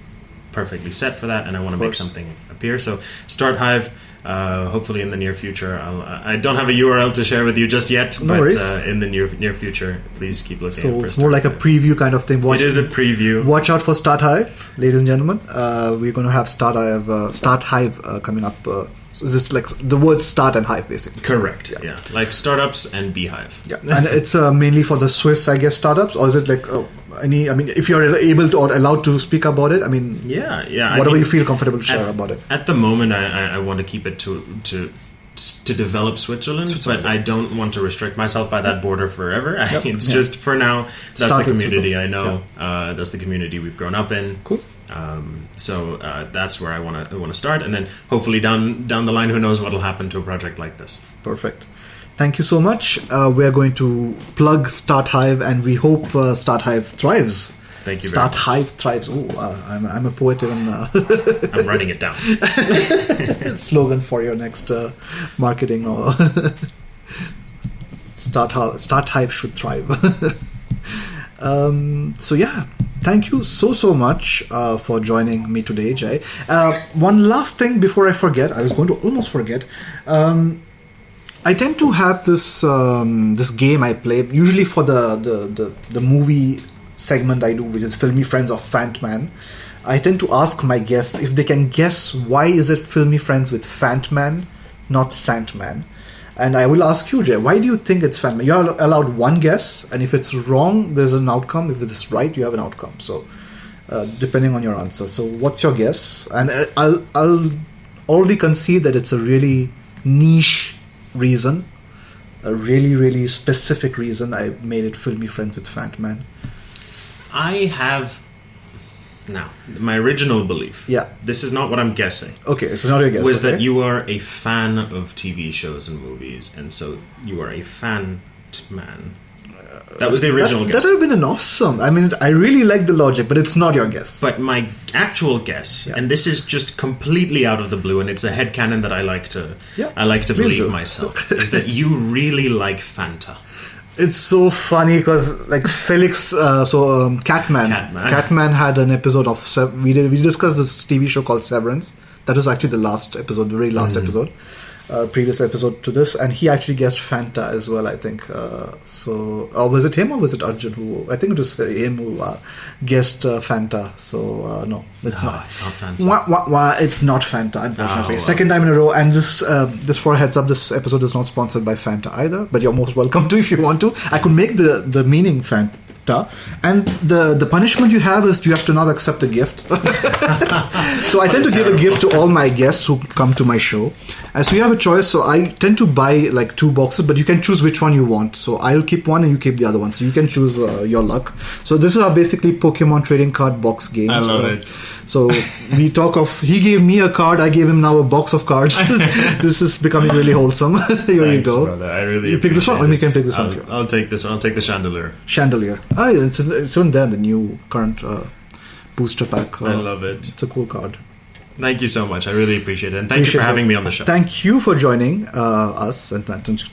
perfectly set for that, and I want to make something appear. So StartHive, hopefully in the near future. I don't have a URL to share with you just yet, but in the near future, please keep looking. So for it's more like a preview kind of thing. It is a preview. Watch out for StartHive, ladies and gentlemen. We're going to have StartHive coming up. So is this like the words start and hive, basically? Correct. Yeah. Like startups and beehive. Yeah, and it's mainly for the Swiss, I guess, startups, or is it like any? I mean, if you're able to or allowed to speak about it, I mean, yeah. Whatever you feel comfortable to share about it. At the moment, I want to keep it to develop Switzerland, but I don't want to restrict myself by that border forever. It's just for now. That's Start the with community I know. That's the community we've grown up in. Cool. So that's where I want to start, and then hopefully down the line, who knows what will happen to a project like this. Perfect. Thank you so much. We're going to plug StartHive, and we hope StartHive thrives. Thank you very much. StartHive thrives. Oh, I'm a poet and I'm writing it down. slogan for your next marketing or StartHive should thrive. So yeah, thank you so much for joining me today, Jay. One last thing before I forget, I was going to almost forget. I tend to have this this game I play usually for the movie segment I do, which is Filmy Friends of Santman. I tend to ask my guests if they can guess why is it Filmy Friends with Santman, not Santman. And I will ask you, Jay, why do you think it's Santman? You're allowed one guess, and if it's wrong, there's an outcome. If it's right, you have an outcome. So, depending on your answer. So, what's your guess? And I'll already concede that it's a really niche reason, a really specific reason I made it Filmy Friends with Santman. I have now my original belief. Yeah, this is not what I'm guessing. Okay, it's not your guess. Was that you are a fan of TV shows and movies, and so you are a fan man. That was the original guess. That would have been an awesome. I mean, I really like the logic, but it's not your guess. But my actual guess, and this is just completely out of the blue, and it's a headcanon that I like to believe myself, is that you really like Fanta. It's so funny because like Felix, Catman had an episode of we discussed this TV show called Severance. That was actually the last episode, the very last episode, previous episode to this, and he actually guessed Fanta as well. I think was it him or was it Arjun who? I think it was him who guessed Fanta. So no, it's not. It's not Fanta. It's not Fanta, unfortunately. Oh, Second time in a row, and this for a heads up, this episode is not sponsored by Fanta either. But you're most welcome to if you want to. I could make the meaning Fanta. And the punishment you have is you have to now accept a gift. So I tend to give a gift to all my guests who come to my show. As we have a choice, so I tend to buy like 2 boxes, but you can choose which one you want. So I'll keep one and you keep the other one. So you can choose your luck. So this is our basically Pokemon trading card box game. I love it. So we talk of, he gave me a card, I gave him now a box of cards. This is becoming really wholesome. Here you go. Brother. I really you pick this one, or we can pick this one. I'll take this one. I'll take the chandelier. Ah, yeah, it's in there, the new current booster pack. I love it. It's a cool card. Thank you so much. I really appreciate it. And thank you for having me on the show. Thank you for joining us and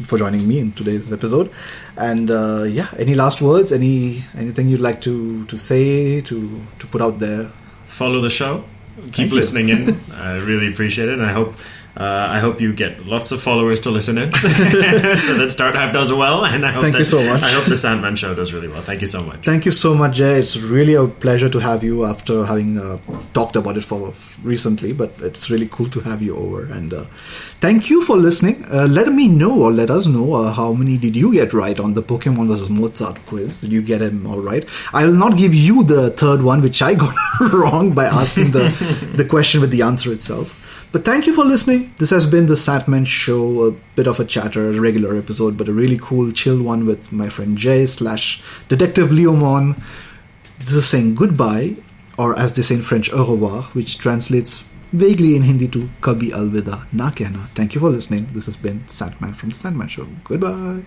for joining me in today's episode. And any last words? Anything you'd like to say, to put out there? Follow the show. Keep listening in. I really appreciate it. And I hope I hope you get lots of followers to listen in, so that StartHive does well. And I hope Thank you so much. I hope the Santman show does really well. Thank you so much. Thank you so much, Jay. It's really a pleasure to have you after having talked about it for recently, but it's really cool to have you over. And thank you for listening. Let us know how many did you get right on the Pokémon vs. Mozart quiz. Did you get them all right? I will not give you the third one, which I got wrong by asking the question with the answer itself. But thank you for listening. This has been the Santman Show, a bit of a chatter, a regular episode, but a really cool, chill one with my friend Jay / Detective Leomon. This is saying goodbye, or as they say in French, au revoir, which translates vaguely in Hindi to Kabhi Alvida Na Kehna. Thank you for listening. This has been Santman from the Santman Show. Goodbye.